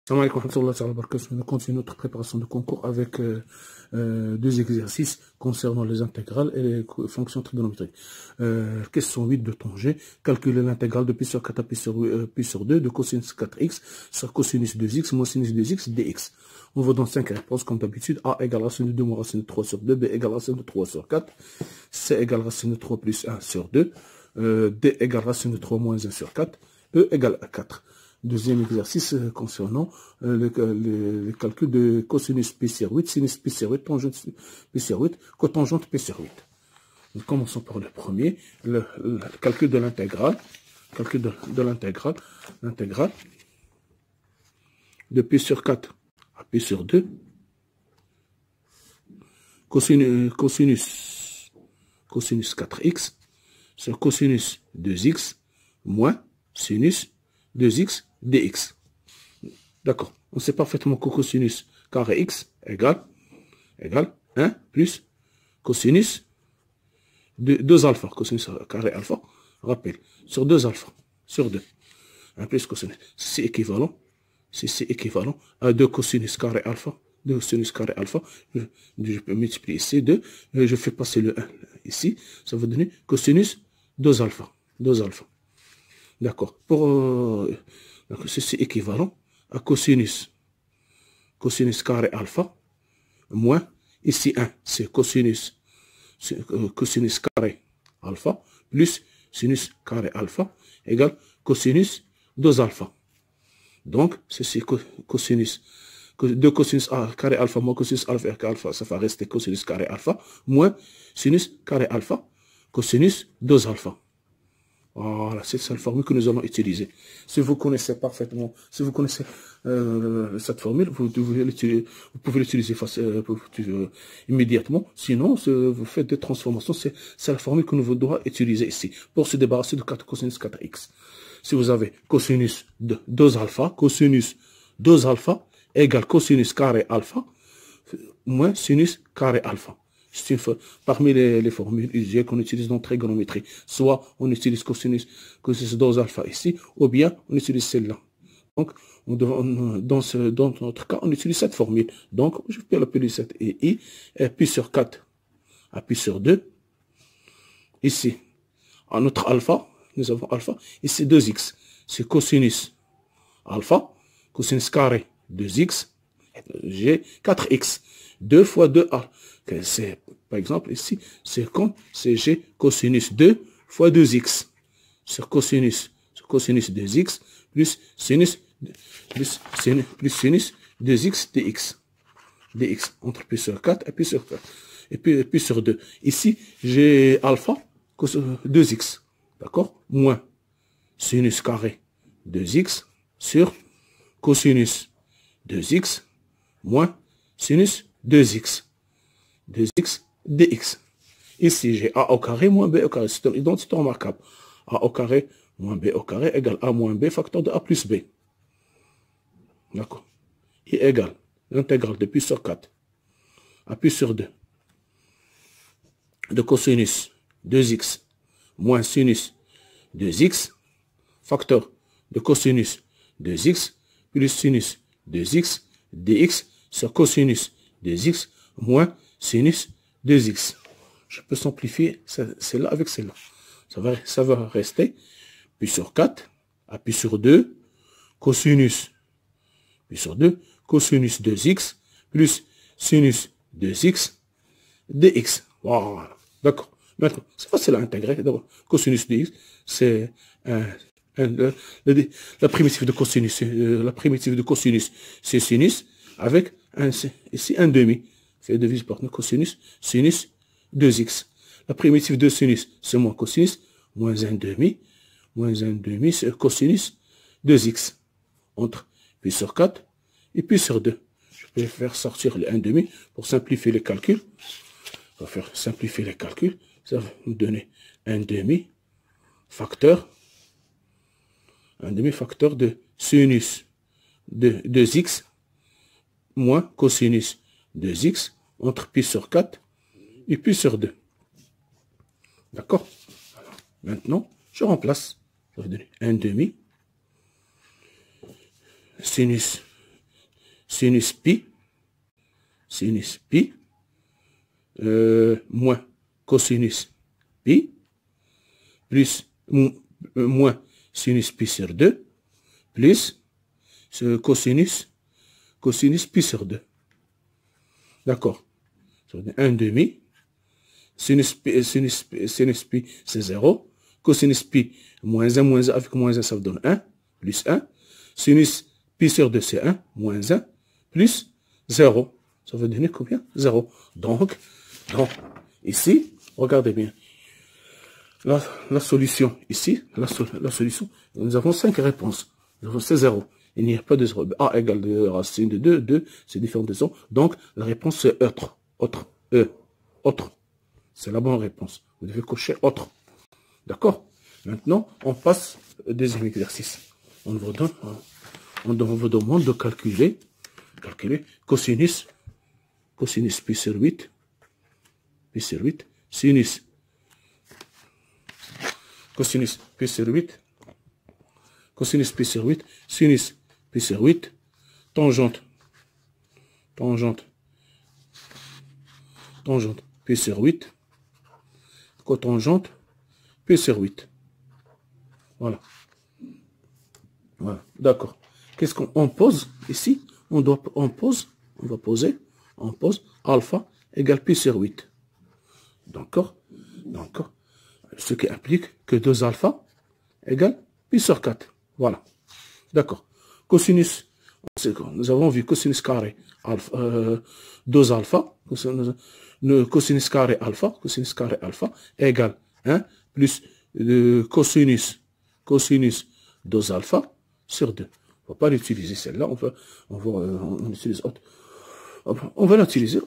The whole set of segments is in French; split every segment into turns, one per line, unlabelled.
Salam alaikum wa rahmatullahi wa barakatuh. Nous continuons notre préparation de concours avec deux exercices concernant les intégrales et les fonctions trigonométriques. Question 8 de ton G. Calculer l'intégrale de pi sur 4 à pi sur 2 de cosinus 4x sur cosinus 2x moins sinus 2x dx. On va dans 5 réponses comme d'habitude. A égale racine de 2 moins racine de 3 sur 2. B égale racine de 3 sur 4. C égale racine de 3 plus 1 sur 2. D égale racine de 3 moins 1 sur 4. E égale à 4. Deuxième exercice concernant le calcul de cosinus P sur 8, sinus P sur 8, tangente P sur 8, cotangente P sur 8. Nous commençons par le premier, le calcul de l'intégrale. Calcul de l'intégrale de P sur 4 à P sur 2. Cosinus 4x sur cosinus 2x moins sinus 2x dx. D'accord. On sait parfaitement que cosinus carré x égale 1 plus cosinus de 2 alpha. Cosinus carré alpha, rappel, sur 2 alpha, sur 2. 1 plus cosinus. C'est équivalent à 2 cosinus carré alpha. 2 sinus carré alpha. Je peux multiplier ces 2. Je fais passer le 1 ici. Ça va donner cosinus 2 alpha. 2 alpha. D'accord. Donc ceci est équivalent à cosinus carré alpha moins, ici 1, c'est cosinus carré alpha plus sinus carré alpha égale cosinus 2 alpha. Donc, ceci est cosinus 2 cosinus carré alpha moins cosinus alpha, ça va rester cosinus carré alpha moins sinus carré alpha cosinus 2 alpha. Voilà, c'est la formule que nous allons utiliser. Si vous connaissez parfaitement, si vous connaissez cette formule, vous pouvez l'utiliser immédiatement. Sinon, vous faites des transformations. C'est la formule que nous devons utiliser ici pour se débarrasser de 4 cosinus 4x. Si vous avez cosinus de 2 alpha, cosinus 2 alpha égale cosinus carré alpha moins sinus carré alpha. Parmi les formules usées qu'on utilise dans trigonométrie, soit on utilise cosinus 2 alpha ici, ou bien on utilise celle-là. Donc, dans notre cas, on utilise cette formule. Donc, je peux l'appeler cette I, et pi sur 4 à pi sur 2. Ici, à notre alpha, nous avons alpha, ici 2x, c'est cosinus alpha, cosinus carré 2x, j'ai 4x, 2 fois 2a. C'est, par exemple, ici, c'est comme c'est g cosinus 2 fois 2x sur cosinus 2x plus sinus 2x dx entre pi sur 4 et pi sur 4 et pi sur 2. Ici, j'ai alpha 2x, d'accord, moins sinus carré 2x sur cosinus 2x moins sinus 2x dx. Ici, j'ai a au carré moins b au carré. C'est une identité remarquable. A au carré moins b au carré égale a moins b facteur de a plus b. D'accord. I égale l'intégrale de pi sur 4 à pi sur 2 de cosinus 2x moins sinus 2x facteur de cosinus 2x plus sinus 2x dx sur cosinus 2x moins sinus 2x. Je peux simplifier celle-là avec celle-là. Ça va rester pi sur 4 à pi sur 2 cosinus pi sur 2 cosinus 2x plus sinus 2x dx. Voilà. D'accord. Maintenant, c'est facile à intégrer. D'abord, cosinus 2x, c'est la primitive de cosinus, c'est sinus avec ici un demi. C'est divise par cosinus, sinus 2x. La primitive de sinus, c'est moins cosinus, moins 1 demi, c'est cosinus 2x. Entre pi sur 4 et pi sur 2. Je vais faire sortir le 1 demi pour simplifier les calculs. On va faire simplifier les calculs. Ça va nous donner 1 demi facteur de sinus de 2x moins cosinus 2x entre pi sur 4 et pi sur 2. D'accord? Maintenant, je remplace. Ça va donner 1 demi sinus sinus pi, moins cosinus pi, plus moins sinus pi sur 2, plus ce cosinus pi sur 2. D'accord. 1 demi. Sinus pi, c'est 0. Cosinus pi, moins 1, avec moins 1, ça vous donne 1, plus 1. Sinus pi sur 2, c'est 1, moins 1, plus 0. Ça veut donner combien? 0. Donc, ici, regardez bien. La solution, ici, la solution, nous avons 5 réponses. C'est 0. Il n'y a pas de 0. A égale de racine de 2, 2, c'est différent de 0. Donc, la réponse, c'est autre. Autre. C'est la bonne réponse. Vous devez cocher autre. D'accord? Maintenant, on passe au deuxième exercice. On vous demande de calculer cosinus pi sur 8, sinus pi sur 8, sinus pi sur 8, tangente pi sur 8, cotangente pi sur 8. Voilà. D'accord. Qu'est-ce qu'on pose ici? On va poser alpha égale pi sur 8. D'accord. Ce qui implique que 2 alpha égale pi sur 4. Voilà. D'accord. Cosinus, nous avons vu cosinus carré alpha, 2 alpha, cosinus carré alpha égale 1 plus cosinus 2 alpha sur 2. On ne va pas l'utiliser celle-là, on utilise autre. On va l'utiliser,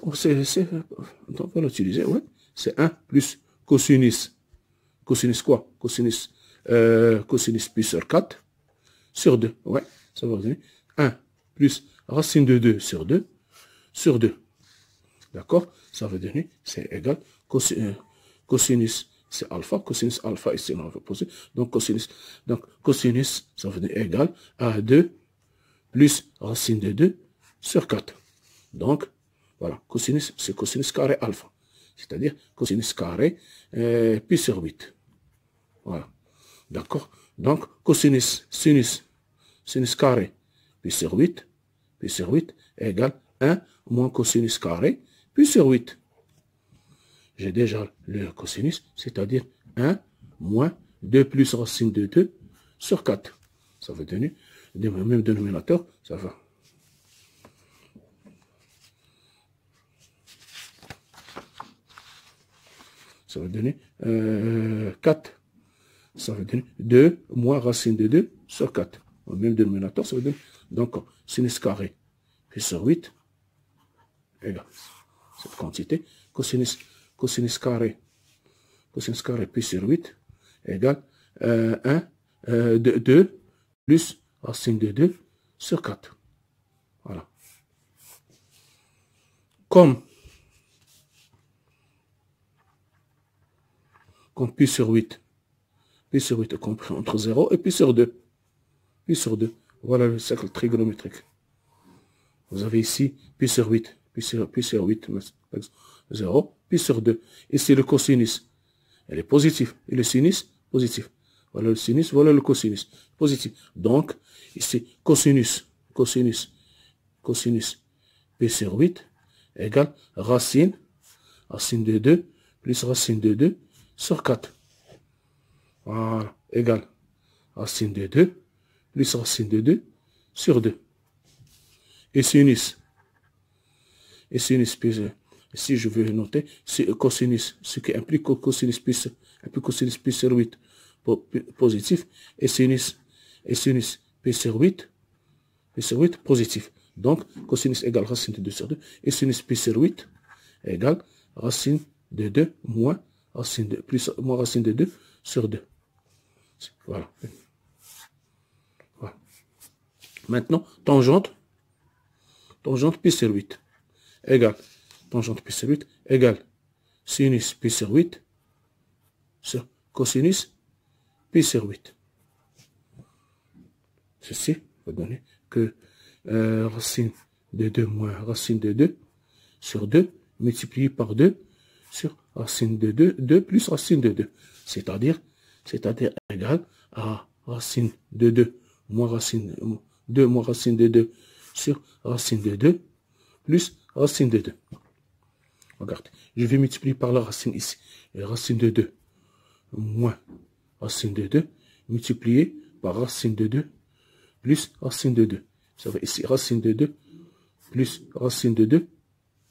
ouais. C'est 1 plus cosinus quoi? Cosinus pi sur 4 sur 2, ouais. Ça va donner 1 plus racine de 2 sur 2 sur 2. D'accord? Ça va donner, c'est égal, cosinus, c'est alpha, cosinus alpha, ici on va poser, donc cosinus, ça va donner égal à 2 plus racine de 2 sur 4. Donc, voilà, cosinus, c'est cosinus carré alpha, c'est-à-dire cosinus carré pi sur 8. Voilà, d'accord? Donc, cosinus, sinus carré pi sur 8 égale 1 moins cosinus carré pi sur 8. J'ai déjà le cosinus, c'est-à-dire 1 moins 2 plus racine de 2 sur 4. Ça va donner le même dénominateur, ça va. Ça va donner 4. Ça va donner 2 moins racine de 2 sur 4. Le même dénominateur, ça va donner donc sinus carré pi sur 8 égale cette quantité. Cosinus carré pi sur 8 égale 2 plus racine de 2 sur 4. Voilà. Comme pi sur 8 est compris entre 0 et pi sur 2. Voilà le cercle trigonométrique. Vous avez ici pi sur 8, 0, pi sur 2. Ici le cosinus, elle est positive. Et le sinus, positif. Voilà le sinus, voilà le cosinus, positif. Donc, ici, cosinus pi sur 8 égale racine de 2 plus racine de 2 sur 4. Voilà, égale racine de 2 plus racine de 2 sur 2. Et sinus, si je veux noter, cosinus, ce qui implique cosinus pi sur 8 positif, et sinus pi sur 8 positif. Donc, cosinus égale racine de 2 sur 2, et sinus pi sur 8 égale racine de 2 moins racine de 2 sur 2. Voilà. Maintenant, tangente pi sur 8 égale sinus pi sur 8 sur cosinus pi sur 8. Ceci va donner que racine de 2 moins racine de 2 sur 2 multiplié par 2 sur racine de 2, 2 plus racine de 2. C'est-à-dire égal à racine de 2 moins racine de 2 sur racine de 2 plus racine de 2. Regarde, je vais multiplier par la racine ici. Et racine de 2 moins racine de 2 multiplié par racine de 2 plus racine de 2. Ça va ici, racine de 2 plus racine de 2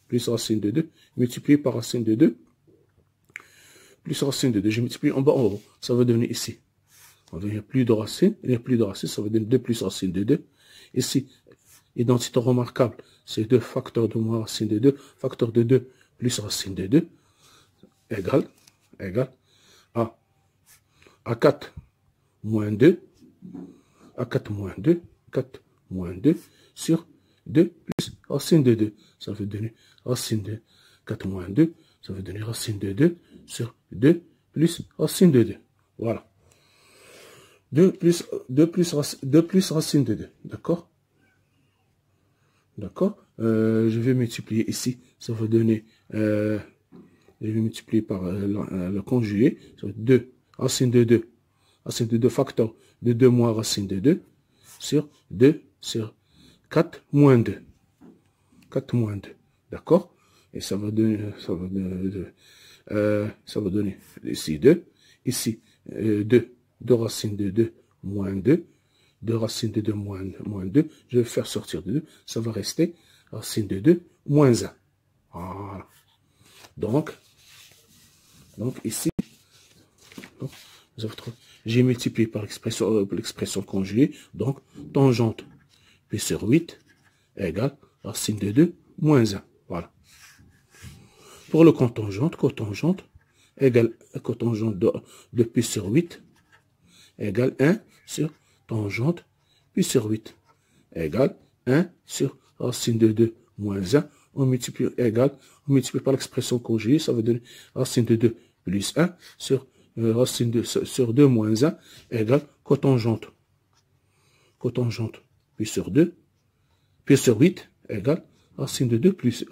plus racine de 2 multiplié par racine de 2 plus racine de 2. Je multiplie en bas en haut. Ça va donner ici. Il n'y a plus de racine. Il n'y a plus de racine. Ça va donner 2 plus racine de 2. Ici, identité remarquable. C'est 2 facteurs de moins racine de 2. Facteur de 2 plus racine de 2. Égal à 4 moins 2. À 4 moins 2. 4 moins 2 sur 2 plus racine de 2. Ça veut donner racine de 4 moins 2. Ça veut donner racine de 2 sur 2 plus racine de 2. Voilà. 2 plus racine de 2. D'accord? D'accord? Je vais multiplier ici. Ça va donner... je vais multiplier par le conjugué. Ça va être 2 racine de 2. Racine de 2 facteur de 2 moins racine de 2 sur 2 sur 4 moins 2. 4 moins 2. D'accord? Et ça va donner ici 2. Ici 2 racine de 2 moins 2. 2 racine de 2 moins 2. Je vais faire sortir de 2. Ça va rester racine de 2 moins 1. Voilà. Donc ici, j'ai multiplié par l'expression conjuguée. Donc, tangente P sur 8 égale racine de 2 moins 1. Voilà. Pour le cotangente égale cotangente de P sur 8 égale 1 sur tangente P sur 8 égale 1 sur racine de 2 moins 1. On multiplie par l'expression conjuguée, ça veut donner racine de 2 plus 1 sur racine de sur 2 moins 1 égale cotangente. Cotangente P sur 2, P sur 8 égale racine de 2 plus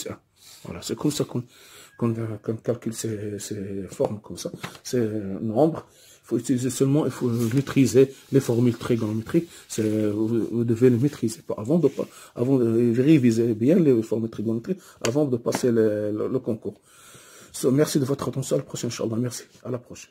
1. Voilà, c'est comme ça qu'on calcule ces formes comme ça. C'est un nombre. Il faut utiliser seulement, il faut maîtriser les formules trigonométriques. Vous devez les maîtriser. Avant de réviser bien les formules trigonométriques, avant de passer le concours. Merci de votre attention. À la prochaine, Inch'Allah. Merci. À la prochaine.